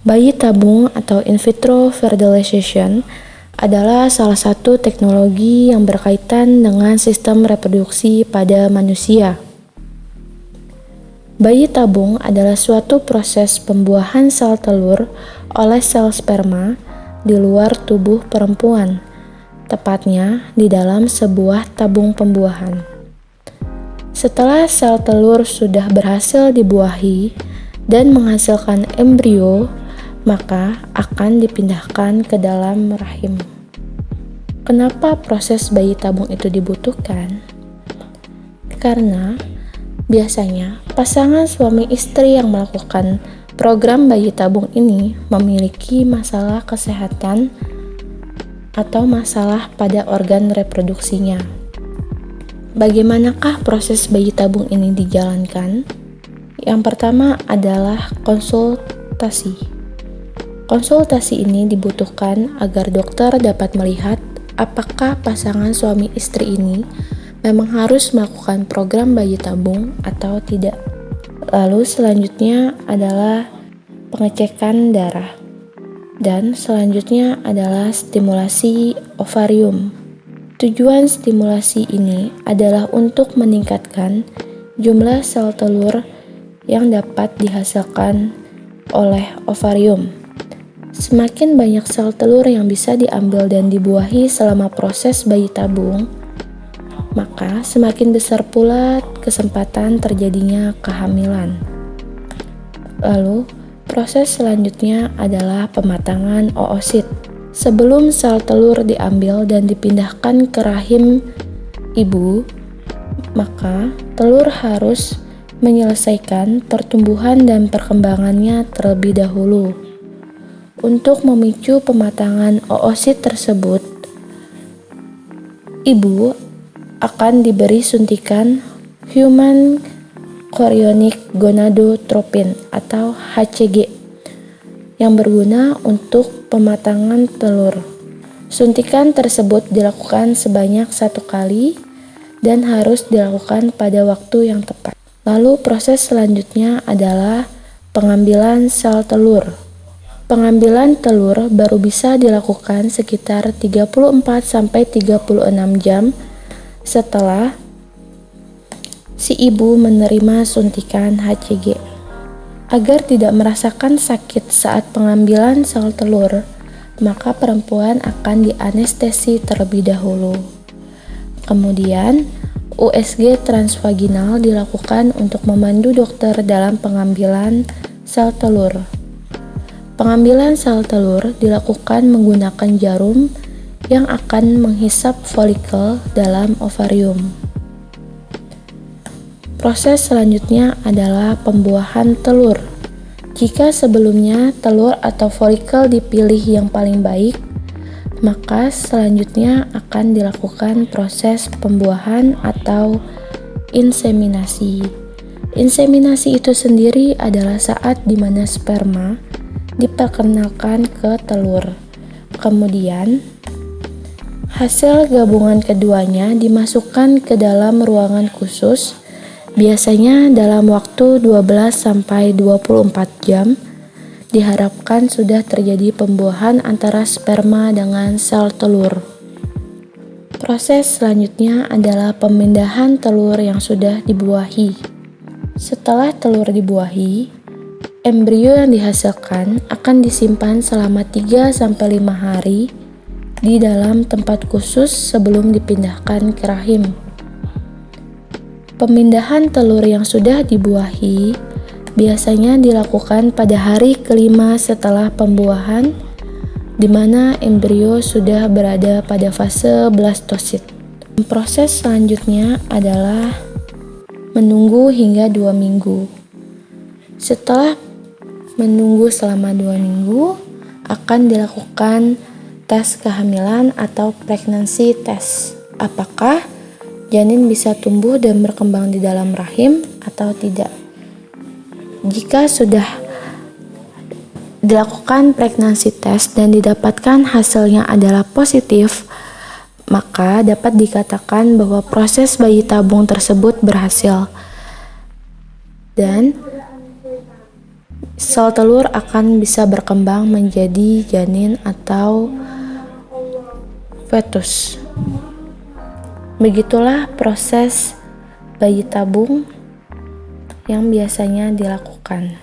Bayi tabung atau in vitro fertilization adalah salah satu teknologi yang berkaitan dengan sistem reproduksi pada manusia. Bayi tabung adalah suatu proses pembuahan sel telur oleh sel sperma di luar tubuh perempuan, tepatnya di dalam sebuah tabung pembuahan. Setelah sel telur sudah berhasil dibuahi dan menghasilkan embrio, maka akan dipindahkan ke dalam rahim. Kenapa proses bayi tabung itu dibutuhkan? Karena biasanya pasangan suami istri yang melakukan program bayi tabung ini memiliki masalah kesehatan atau masalah pada organ reproduksinya. Bagaimanakah proses bayi tabung ini dijalankan? Yang pertama adalah konsultasi. Konsultasi ini dibutuhkan agar dokter dapat melihat apakah pasangan suami istri ini memang harus melakukan program bayi tabung atau tidak. Lalu selanjutnya adalah pengecekan darah. Dan selanjutnya adalah stimulasi ovarium. Tujuan stimulasi ini adalah untuk meningkatkan jumlah sel telur yang dapat dihasilkan oleh ovarium. Semakin banyak sel telur yang bisa diambil dan dibuahi selama proses bayi tabung, maka semakin besar pula kesempatan terjadinya kehamilan. Lalu, proses selanjutnya adalah pematangan oosit. Sebelum sel telur diambil dan dipindahkan ke rahim ibu, maka telur harus menyelesaikan pertumbuhan dan perkembangannya terlebih dahulu. Untuk memicu pematangan oosit tersebut, ibu akan diberi suntikan human chorionic gonadotropin atau HCG yang berguna untuk pematangan telur. Suntikan tersebut dilakukan sebanyak 1 kali dan harus dilakukan pada waktu yang tepat. Lalu proses selanjutnya adalah pengambilan sel telur. Pengambilan telur baru bisa dilakukan sekitar 34-36 jam setelah si ibu menerima suntikan HCG. Agar tidak merasakan sakit saat pengambilan sel telur, maka perempuan akan dianestesi terlebih dahulu. Kemudian, USG transvaginal dilakukan untuk memandu dokter dalam pengambilan sel telur. Pengambilan sel telur dilakukan menggunakan jarum yang akan menghisap folikel dalam ovarium. Proses selanjutnya adalah pembuahan telur. Jika sebelumnya telur atau folikel dipilih yang paling baik, maka selanjutnya akan dilakukan proses pembuahan atau inseminasi. Inseminasi itu sendiri adalah saat di mana sperma diperkenalkan ke telur. Kemudian, hasil gabungan keduanya dimasukkan ke dalam ruangan khusus, biasanya dalam waktu 12-24 jam. Diharapkan sudah terjadi pembuahan antara sperma dengan sel telur. Proses selanjutnya adalah pemindahan telur yang sudah dibuahi. Setelah telur dibuahi, embrio yang dihasilkan akan disimpan selama 3-5 hari di dalam tempat khusus sebelum dipindahkan ke rahim. Pemindahan telur yang sudah dibuahi biasanya dilakukan pada hari kelima setelah pembuahan, di mana embrio sudah berada pada fase blastosit. Proses selanjutnya adalah menunggu hingga 2 minggu. Setelah menunggu selama 2 minggu, akan dilakukan tes kehamilan atau pregnancy test. Apakah janin bisa tumbuh dan berkembang di dalam rahim atau tidak? Jika sudah dilakukan pregnancy test dan didapatkan hasilnya adalah positif, maka dapat dikatakan bahwa proses bayi tabung tersebut berhasil. Dan sel telur akan bisa berkembang menjadi janin atau fetus. Begitulah proses bayi tabung yang biasanya dilakukan.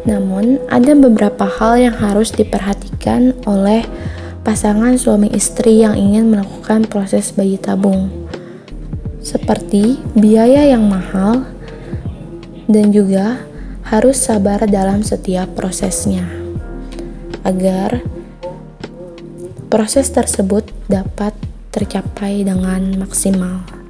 Namun, ada beberapa hal yang harus diperhatikan oleh pasangan suami istri yang ingin melakukan proses bayi tabung, seperti biaya yang mahal dan juga harus sabar dalam setiap prosesnya, agar proses tersebut dapat tercapai dengan maksimal.